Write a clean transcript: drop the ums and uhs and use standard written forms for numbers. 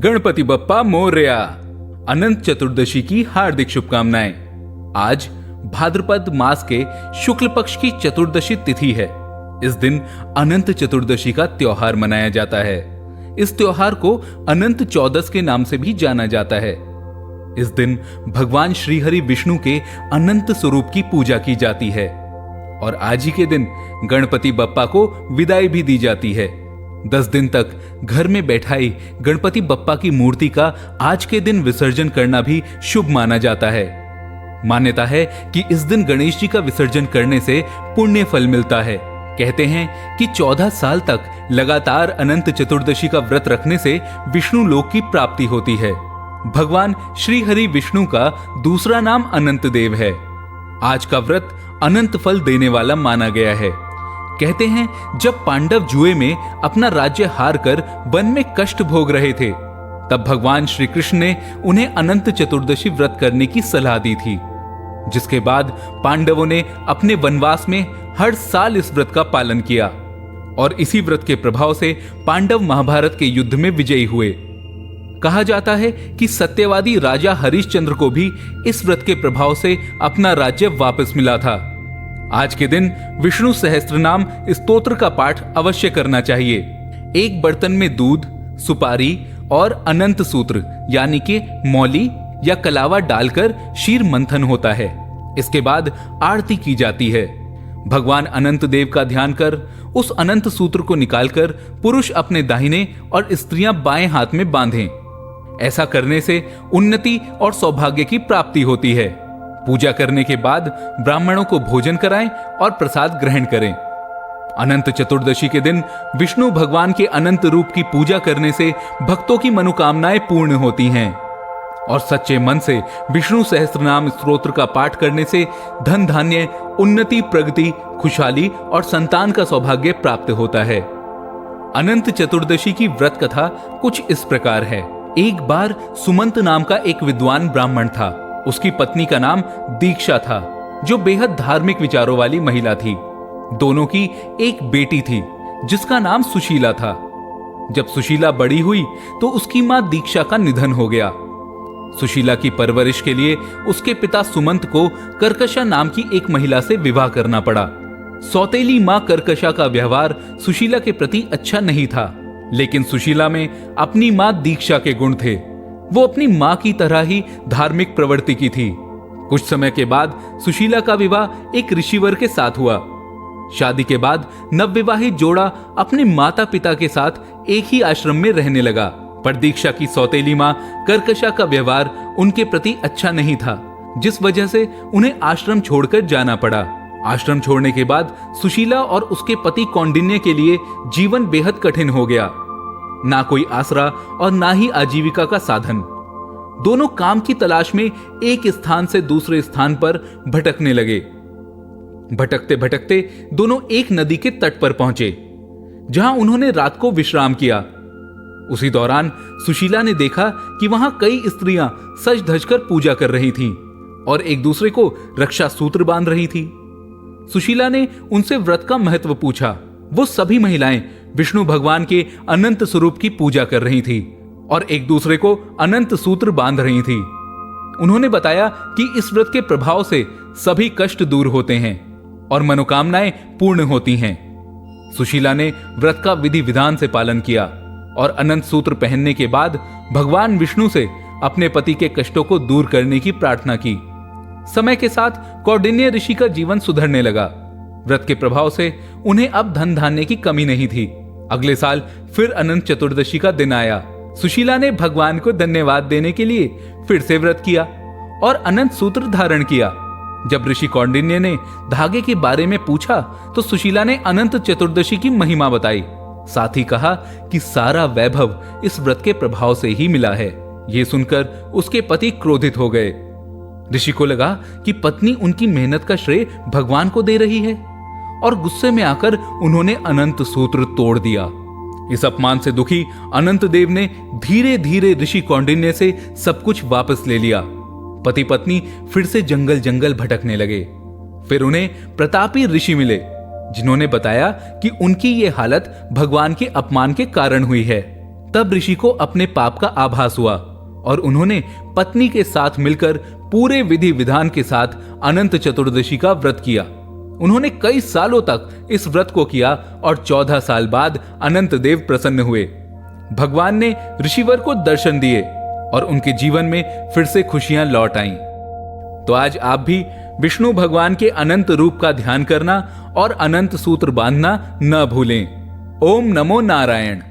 गणपति बप्पा मोरया। अनंत चतुर्दशी की हार्दिक शुभकामनाएं। आज भाद्रपद मास के शुक्ल पक्ष की चतुर्दशी तिथि है। इस दिन अनंत चतुर्दशी का त्योहार मनाया जाता है। इस त्योहार को अनंत चौदस के नाम से भी जाना जाता है। इस दिन भगवान श्री हरि विष्णु के अनंत स्वरूप की पूजा की जाती है और आज ही के दिन गणपति बप्पा को विदाई भी दी जाती है। 10 दिन तक घर में बैठाई गणपति बप्पा की मूर्ति का आज के दिन विसर्जन करना भी शुभ माना जाता है। मान्यता है कि इस दिन गणेश जी का विसर्जन करने से पुण्य फल मिलता है। कहते हैं कि 14 साल तक लगातार अनंत चतुर्दशी का व्रत रखने से विष्णु लोक की प्राप्ति होती है। भगवान श्री हरि विष्णु का दूसरा नाम अनंत देव है। आज का व्रत अनंत फल देने वाला माना गया है। कहते हैं जब पांडव जुए में अपना राज्य हार कर वन में कष्ट भोग रहे थे, तब भगवान श्री कृष्ण ने उन्हें अनंत चतुर्दशी व्रत करने की सलाह दी थी, जिसके बाद पांडवों ने अपने वनवास में हर साल इस व्रत का पालन किया और इसी व्रत के प्रभाव से पांडव महाभारत के युद्ध में विजयी हुए। कहा जाता है कि सत्यवादी राजा हरिश्चंद्र को भी इस व्रत के प्रभाव से अपना राज्य वापस मिला था। आज के दिन विष्णु सहस्त्रनाम स्तोत्र का पाठ अवश्य करना चाहिए। एक बर्तन में दूध, सुपारी और अनंत सूत्र यानी कि मौली या कलावा डालकर शीर मंथन होता है। इसके बाद आरती की जाती है। भगवान अनंत देव का ध्यान कर उस अनंत सूत्र को निकालकर पुरुष अपने दाहिने और स्त्रियां बाएं हाथ में बांधें। ऐसा करने से उन्नति और सौभाग्य की प्राप्ति होती है। पूजा करने के बाद ब्राह्मणों को भोजन कराएं और प्रसाद ग्रहण करें। अनंत चतुर्दशी के दिन विष्णु भगवान के अनंत रूप की पूजा करने से भक्तों की मनोकामनाएं पूर्ण होती हैं और सच्चे मन से विष्णु सहस्त्रनाम स्तोत्र का पाठ करने से धन धान्य, उन्नति, प्रगति, खुशहाली और संतान का सौभाग्य प्राप्त होता है। अनंत चतुर्दशी की व्रत कथा कुछ इस प्रकार है। एक बार सुमंत नाम का एक विद्वान ब्राह्मण था। उसकी पत्नी का नाम दीक्षा था, जो बेहद धार्मिक विचारों वाली महिला थी। दोनों की एक बेटी थी जिसका नाम सुशीला था। जब सुशीला बड़ी हुई तो उसकी मां दीक्षा का निधन हो गया। सुशीला की परवरिश के लिए उसके पिता सुमंत को कर्कशा नाम की एक महिला से विवाह करना पड़ा। सौतेली मां कर्कशा का व्यवहार सुशीला के प्रति अच्छा नहीं था, लेकिन सुशीला में अपनी मां दीक्षा के गुण थे। वो अपनी मां की तरह ही धार्मिक प्रवृत्ति की थी। कुछ समय के बाद सुशीला का विवाह एक ऋषिवर के साथ हुआ। शादी के बाद नवविवाहित जोड़ा अपने माता पिता के साथ एक ही आश्रम में रहने लगा, पर दीक्षा की सौतेली मां कर्कशा का व्यवहार उनके प्रति अच्छा नहीं था, जिस वजह से उन्हें आश्रम छोड़कर जाना पड़ा। आश्रम छोड़ने के बाद सुशीला और उसके पति कौंडिन्य के लिए जीवन बेहद कठिन हो गया। ना कोई आसरा और ना ही आजीविका का साधन। दोनों काम की तलाश में एक स्थान से दूसरे स्थान पर भटकने लगे। भटकते भटकते दोनों एक नदी के तट पर पहुंचे, जहां उन्होंने रात को विश्राम किया। उसी दौरान सुशीला ने देखा कि वहां कई स्त्रियां सज धज कर पूजा कर रही थीं और एक दूसरे को रक्षा सूत्र बांध रही थी। सुशीला ने उनसे व्रत का महत्व पूछा। वो सभी महिलाएं विष्णु भगवान के अनंत स्वरूप की पूजा कर रही थी और एक दूसरे को अनंत सूत्र बांध रही थी। उन्होंने बताया कि इस व्रत के प्रभाव से सभी कष्ट दूर होते हैं और मनोकामनाएं पूर्ण होती हैं। सुशीला ने व्रत का विधि विधान से पालन किया और अनंत सूत्र पहनने के बाद भगवान विष्णु से अपने पति के कष्टों को दूर करने की प्रार्थना की। समय के साथ कौंडिन्य ऋषि का जीवन सुधरने लगा। व्रत के प्रभाव से उन्हें अब धन धान्य की कमी नहीं थी। अगले साल फिर अनंत चतुर्दशी का दिन आया। सुशीला ने भगवान को धन्यवाद देने के लिए फिर से व्रत किया और अनंत सूत्र धारण किया। जब ऋषि कौंडिन्य ने धागे के बारे में पूछा तो सुशीला ने अनंत चतुर्दशी की महिमा बताई। साथ ही कहा कि सारा वैभव इस व्रत के प्रभाव से ही मिला है। ये सुनकर उसके पति क्रोधित हो गए। ऋषि को लगा कि पत्नी उनकी मेहनत का श्रेय भगवान को दे रही है और गुस्से में आकर उन्होंने अनंत सूत्र तोड़ दिया। इस अपमान से दुखी अनंत देव ने धीरे धीरे ऋषि कौंडिन्य से सब कुछ वापस ले लिया। पति पत्नी फिर से जंगल जंगल भटकने लगे। फिर उन्हें प्रतापी ऋषि मिले, जिन्होंने बताया कि उनकी ये हालत भगवान के अपमान के कारण हुई है। तब ऋषि को अपने पाप का आभास हुआ और उन्होंने पत्नी के साथ मिलकर पूरे विधि विधान के साथ अनंत चतुर्दशी का व्रत किया। उन्होंने कई सालों तक इस व्रत को किया और 14 साल बाद अनंत देव प्रसन्न हुए। भगवान ने ऋषिवर को दर्शन दिए और उनके जीवन में फिर से खुशियां लौट आईं। तो आज आप भी विष्णु भगवान के अनंत रूप का ध्यान करना और अनंत सूत्र बांधना न भूलें। ओम नमो नारायण।